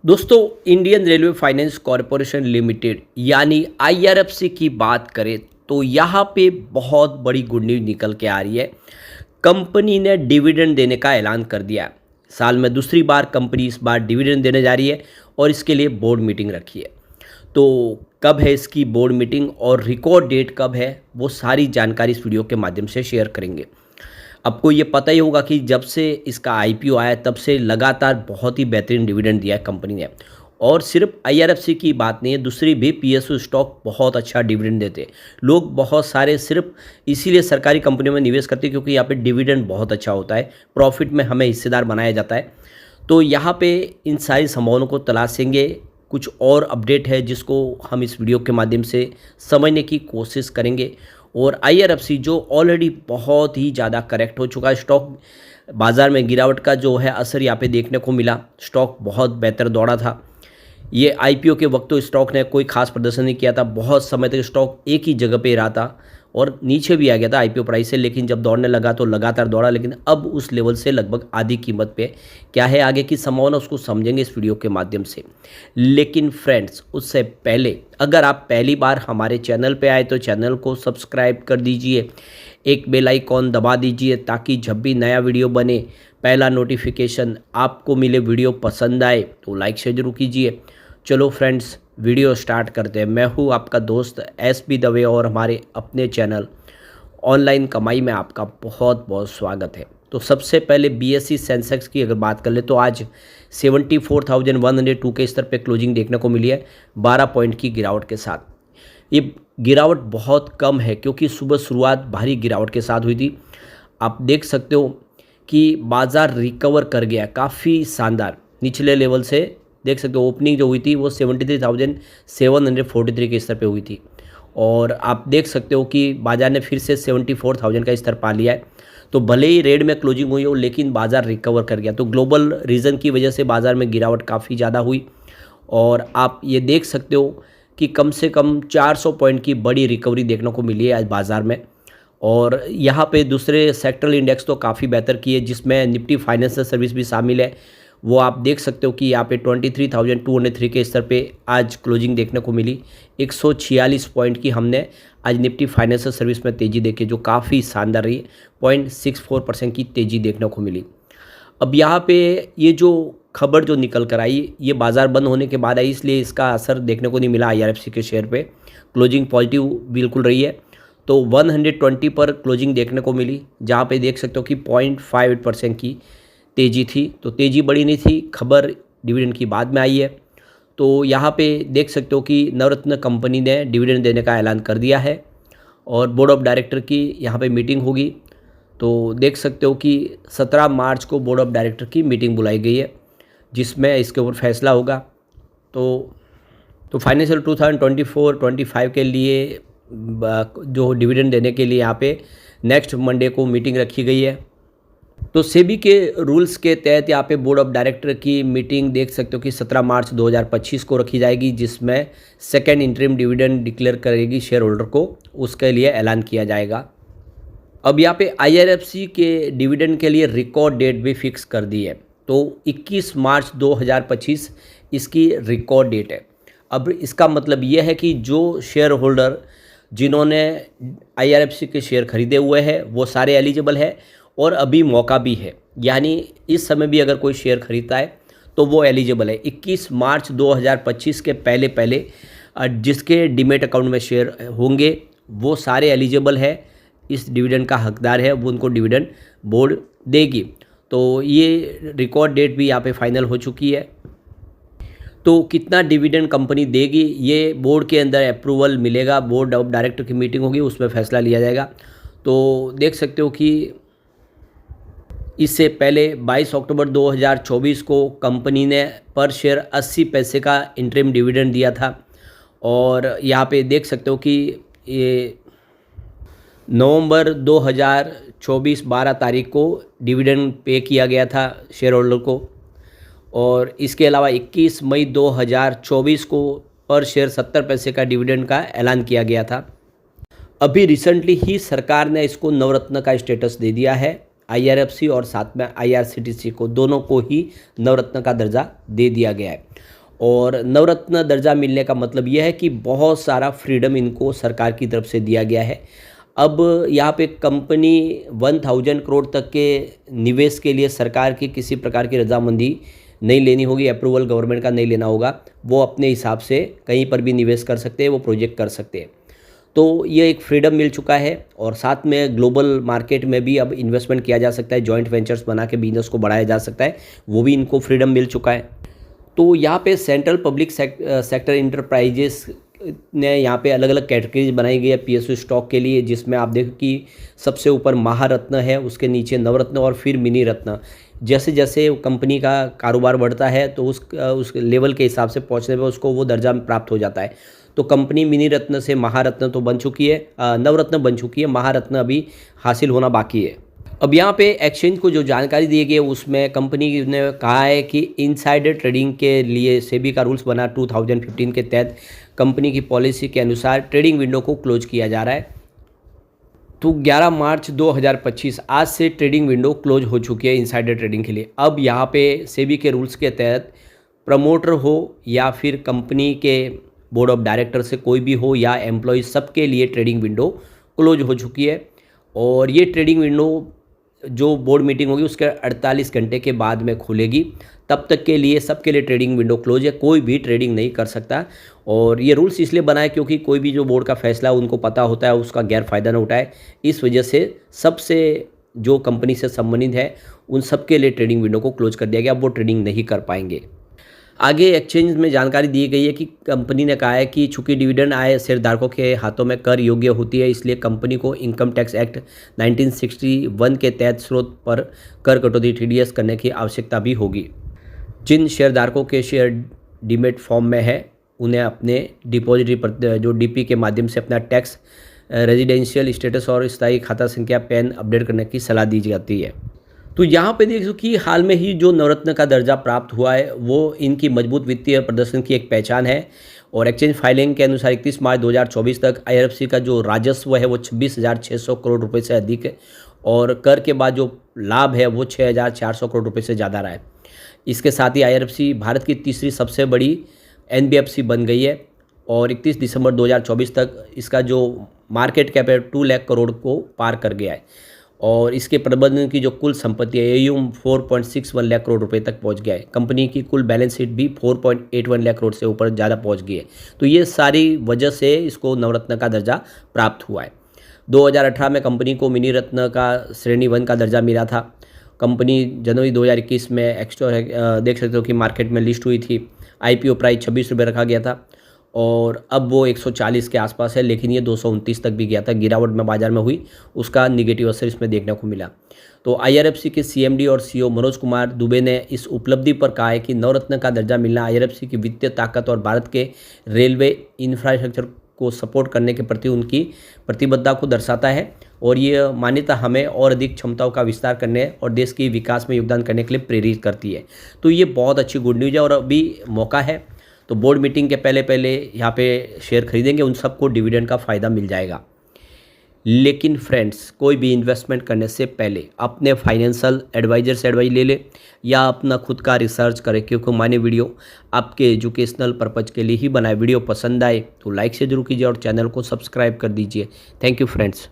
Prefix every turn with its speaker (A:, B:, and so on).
A: दोस्तों, Indian railway finance corporation limited यानी IRFC की बात करें तो यहाँ पे बहुत बड़ी गुड न्यूज़ निकल के आ रही है। कंपनी ने डिविडेंड देने का ऐलान कर दिया है। साल में दूसरी बार कंपनी इस बार डिविडेंड देने जा रही है और इसके लिए बोर्ड मीटिंग रखी है। तो कब है इसकी बोर्ड मीटिंग और रिकॉर्ड डेट कब है, वो सारी जानकारी इस वीडियो के माध्यम से शेयर करेंगे। आपको ये पता ही होगा कि जब से इसका आईपीओ आया तब से लगातार बहुत ही बेहतरीन डिविडेंड दिया है कंपनी ने। और सिर्फ आईआरएफसी की बात नहीं है, दूसरी भी पीएसयू स्टॉक बहुत अच्छा डिविडेंड देते हैं। लोग बहुत सारे सिर्फ इसीलिए सरकारी कंपनियों में निवेश करते हैं क्योंकि यहाँ पे डिविडेंड बहुत अच्छा होता है, प्रॉफिट में हमें हिस्सेदार बनाया जाता है। तो यहाँ पे इन सारी संभावनाओं को तलाशेंगे। कुछ और अपडेट है जिसको हम इस वीडियो के माध्यम से समझने की कोशिश करेंगे। और आईआरएफसी जो ऑलरेडी बहुत ही ज़्यादा करेक्ट हो चुका है, स्टॉक बाज़ार में गिरावट का जो है असर यहाँ पे देखने को मिला। स्टॉक बहुत बेहतर दौड़ा था। ये आईपीओ के वक्त तो स्टॉक ने कोई खास प्रदर्शन नहीं किया था, बहुत समय तक स्टॉक एक ही जगह पे रहा था और नीचे भी आ गया था आईपीओ प्राइस से, लेकिन जब दौड़ने लगा तो लगातार दौड़ा। लेकिन अब उस लेवल से लगभग आधी कीमत पे क्या है आगे की संभावना, उसको समझेंगे इस वीडियो के माध्यम से। लेकिन फ्रेंड्स, उससे पहले अगर आप पहली बार हमारे चैनल पे आए तो चैनल को सब्सक्राइब कर दीजिए, एक बेल आइकॉन दबा दीजिए ताकि जब भी नया वीडियो बने पहला नोटिफिकेशन आपको मिले। वीडियो पसंद आए तो लाइक शेयर जरूर कीजिए। चलो फ्रेंड्स, वीडियो स्टार्ट करते हैं। मैं हूँ आपका दोस्त एसबी दवे और हमारे अपने चैनल ऑनलाइन कमाई में आपका बहुत बहुत स्वागत है। तो सबसे पहले बीएसई सेंसेक्स की अगर बात कर ले तो आज 74,102 के स्तर पे क्लोजिंग देखने को मिली है, 12 पॉइंट की गिरावट के साथ। ये गिरावट बहुत कम है क्योंकि सुबह शुरुआत भारी गिरावट के साथ हुई थी। आप देख सकते हो कि बाज़ार रिकवर कर गया काफ़ी शानदार निचले लेवल से। देख सकते हो ओपनिंग जो हुई थी वो 73,743 के स्तर पे हुई थी और आप देख सकते हो कि बाज़ार ने फिर से 74,000 का स्तर पा लिया है। तो भले ही रेड में क्लोजिंग हुई हो लेकिन बाज़ार रिकवर कर गया। तो ग्लोबल रीज़न की वजह से बाज़ार में गिरावट काफ़ी ज़्यादा हुई और आप ये देख सकते हो कि कम से कम 400 पॉइंट की बड़ी रिकवरी देखने को मिली है आज बाज़ार में। और यहाँ पे दूसरे सेक्टरल इंडेक्स तो काफ़ी बेहतर किए जिसमें निफ्टी फाइनेंशियल सर्विस भी शामिल है। वो आप देख सकते हो कि यहाँ पे 23,203 के स्तर पे आज क्लोजिंग देखने को मिली। 146 पॉइंट की हमने आज निफ्टी फाइनेंशियल सर्विस में तेज़ी देखी जो काफ़ी शानदार रही। 0.64% की तेज़ी देखने को मिली। अब यहाँ पे ये जो खबर जो निकल कर आई ये बाज़ार बंद होने के बाद आई, इसलिए इसका असर देखने को नहीं मिला आईआरएफसी के शेयर पे। क्लोजिंग पॉजिटिव बिल्कुल रही है। तो 120 पर क्लोजिंग देखने को मिली जहाँ पे देख सकते हो कि 0.58% की तेज़ी थी। तो तेज़ी बड़ी नहीं थी, खबर डिविडेंड की बाद में आई है। तो यहाँ पे देख सकते हो कि नवरत्न कंपनी ने डिविडेंड देने का ऐलान कर दिया है और बोर्ड ऑफ डायरेक्टर की यहाँ पे मीटिंग होगी। तो देख सकते हो कि 17 मार्च को बोर्ड ऑफ डायरेक्टर की मीटिंग बुलाई गई है जिसमें इसके ऊपर फैसला होगा। तो फाइनेंशियल 2024-25 के लिए जो डिविडेंड देने के लिए यहाँ पे नेक्स्ट मंडे को मीटिंग रखी गई है। तो सेबी के रूल्स के तहत यहाँ पे बोर्ड ऑफ डायरेक्टर की मीटिंग देख सकते हो कि 17 मार्च 2025 को रखी जाएगी जिसमें सेकेंड इंटरिम डिविडेंड डिक्लेयर करेगी शेयर होल्डर को, उसके लिए ऐलान किया जाएगा। अब यहाँ पे आईआरएफसी के डिविडेंड के लिए रिकॉर्ड डेट भी फिक्स कर दी है। तो 21 मार्च 2025 इसकी रिकॉर्ड डेट है। अब इसका मतलब ये है कि जो शेयर होल्डर जिन्होंने आईआरएफसी के शेयर खरीदे हुए हैं वो सारे एलिजिबल है और अभी मौका भी है, यानी इस समय भी अगर कोई शेयर खरीदता है तो वो एलिजिबल है। 21 मार्च 2025 के पहले पहले जिसके डीमैट अकाउंट में शेयर होंगे वो सारे एलिजिबल है, इस डिविडेंड का हकदार है, वो उनको डिविडेंड बोर्ड देगी। तो ये रिकॉर्ड डेट भी यहाँ पे फाइनल हो चुकी है। तो कितना डिविडेंड कंपनी देगी ये बोर्ड के अंदर अप्रूवल मिलेगा, बोर्ड ऑफ डायरेक्टर की मीटिंग होगी उसमें फैसला लिया जाएगा। तो देख सकते हो कि इससे पहले 22 अक्टूबर 2024 को कंपनी ने पर शेयर 80 पैसे का इंटरिम डिविडेंड दिया था और यहाँ पे देख सकते हो कि ये नवंबर 2024 12 तारीख को डिविडेंड पे किया गया था शेयर होल्डर को। और इसके अलावा 21 मई 2024 को पर शेयर 70 पैसे का डिविडेंड का ऐलान किया गया था। अभी रिसेंटली ही सरकार ने इसको नवरत्न का स्टेटस दे दिया है IRFC और साथ में IRCTC को, दोनों को ही नवरत्न का दर्जा दे दिया गया है। और नवरत्न दर्जा मिलने का मतलब यह है कि बहुत सारा फ्रीडम इनको सरकार की तरफ से दिया गया है। अब यहाँ पे कंपनी 1000 करोड़ तक के निवेश के लिए सरकार की किसी प्रकार की रजामंदी नहीं लेनी होगी, अप्रूवल गवर्नमेंट का नहीं लेना होगा। वो अपने हिसाब से कहीं पर भी निवेश कर सकते हैं, वो प्रोजेक्ट कर सकते हैं। तो ये एक फ्रीडम मिल चुका है और साथ में ग्लोबल मार्केट में भी अब इन्वेस्टमेंट किया जा सकता है, जॉइंट वेंचर्स बना के बिजनेस को बढ़ाया जा सकता है, वो भी इनको फ्रीडम मिल चुका है। तो यहाँ पे सेंट्रल पब्लिक सेक्टर इंटरप्राइजेस ने यहाँ पे अलग अलग कैटेगरीज बनाई गई है PSU स्टॉक के लिए, जिसमें आप देखो कि सबसे ऊपर महारत्न है, उसके नीचे नवरत्न और फिर मिनी रत्न। जैसे जैसे कंपनी का कारोबार बढ़ता है तो उस लेवल के हिसाब से पहुँचने पर उसको वो दर्जा प्राप्त हो जाता है। तो कंपनी मिनी रत्न से महारत्न तो बन चुकी है, नवरत्न बन चुकी है, महारत्न अभी हासिल होना बाकी है। अब यहाँ पे एक्सचेंज को जो जानकारी दी गई है उसमें कंपनी ने कहा है कि इनसाइडर ट्रेडिंग के लिए सेबी का रूल्स बना 2015 के तहत कंपनी की पॉलिसी के अनुसार ट्रेडिंग विंडो को क्लोज किया जा रहा है। तो 11 मार्च 2025 आज से ट्रेडिंग विंडो क्लोज हो चुकी है इनसाइडर ट्रेडिंग के लिए। अब यहाँ पे सेबी के रूल्स के तहत प्रमोटर हो या फिर कंपनी के बोर्ड ऑफ डायरेक्टर से कोई भी हो या एम्प्लॉय, सबके लिए ट्रेडिंग विंडो क्लोज हो चुकी है। और ये ट्रेडिंग विंडो जो बोर्ड मीटिंग होगी उसके 48 घंटे के बाद में खुलेगी। तब तक के लिए सबके लिए ट्रेडिंग विंडो क्लोज है, कोई भी ट्रेडिंग नहीं कर सकता। और ये रूल्स इसलिए बनाए क्योंकि कोई भी जो बोर्ड का फैसला है उनको पता होता है उसका गैरफायदा न उठाए। इस वजह से सबसे जो कंपनी से संबंधित है उन सबके लिए ट्रेडिंग विंडो को क्लोज कर दिया गया, अब वो ट्रेडिंग नहीं कर पाएंगे। आगे एक्सचेंज में जानकारी दी गई है कि कंपनी ने कहा है कि चूंकि डिविडेंड आय शेयरधारकों के हाथों में कर योग्य होती है, इसलिए कंपनी को इनकम टैक्स एक्ट 1961 के तहत स्रोत पर कर कटौती TDS करने की आवश्यकता भी होगी। जिन शेयरधारकों के शेयर डीमेट फॉर्म में है उन्हें अपने डिपॉजिटरी पर जो DP के माध्यम से अपना टैक्स रेजिडेंशियल स्टेटस और स्थायी खाता संख्या पैन अपडेट करने की सलाह दी जाती है। तो यहाँ पे देखो कि हाल में ही जो नवरत्न का दर्जा प्राप्त हुआ है वो इनकी मजबूत वित्तीय प्रदर्शन की एक पहचान है। और एक्सचेंज फाइलिंग के अनुसार 31 मार्च 2024 तक IRFC का जो राजस्व है वो 26,600 करोड़ रुपए से अधिक है और कर के बाद जो लाभ है वो 6,400 करोड़ रुपए से ज़्यादा रहा है। इसके साथ ही IRFC भारत की तीसरी सबसे बड़ी NBFC बन गई है और 31 दिसंबर 2024 तक इसका जो मार्केट कैप है 2 लाख करोड़ को पार कर गया है। और इसके प्रबंधन की जो कुल संपत्ति है AUM 4.61 लाख करोड़ रुपए तक पहुंच गया है। कंपनी की कुल बैलेंस शीट भी 4.81 लाख करोड़ से ऊपर ज़्यादा पहुंच गई है। तो ये सारी वजह से इसको नवरत्न का दर्जा प्राप्त हुआ है। 2018 में कंपनी को मिनी रत्न का श्रेणी 1 का दर्जा मिला था। कंपनी जनवरी 2021 में देख सकते हो कि मार्केट में लिस्ट हुई थी। IPO प्राइस 26 रुपये रखा गया था और अब वो 140 के आसपास है, लेकिन ये 229 तक भी गया था। गिरावट में बाजार में हुई, उसका निगेटिव असर इसमें देखने को मिला। तो IRFC के CMD और CEO मनोज कुमार दुबे ने इस उपलब्धि पर कहा है कि नवरत्न का दर्जा मिलना IRFC की वित्तीय ताकत और भारत के रेलवे इंफ्रास्ट्रक्चर को सपोर्ट करने के प्रति उनकी प्रतिबद्धता को दर्शाता है। और ये मान्यता हमें और अधिक क्षमताओं का विस्तार करने और देश के विकास में योगदान करने के लिए प्रेरित करती है। तो ये बहुत अच्छी गुड न्यूज़ है और अभी मौका है। तो बोर्ड मीटिंग के पहले यहाँ पे शेयर खरीदेंगे, उन सबको डिविडेंड का फ़ायदा मिल जाएगा। लेकिन फ्रेंड्स, कोई भी इन्वेस्टमेंट करने से पहले अपने फाइनेंशियल एडवाइज़र से एडवाइस ले ले या अपना खुद का रिसर्च करें, क्योंकि मैंने वीडियो आपके एजुकेशनल पर्पज़ के लिए ही बनाए। वीडियो पसंद आए तो लाइक से जरूर कीजिए और चैनल को सब्सक्राइब कर दीजिए। Thank you friends.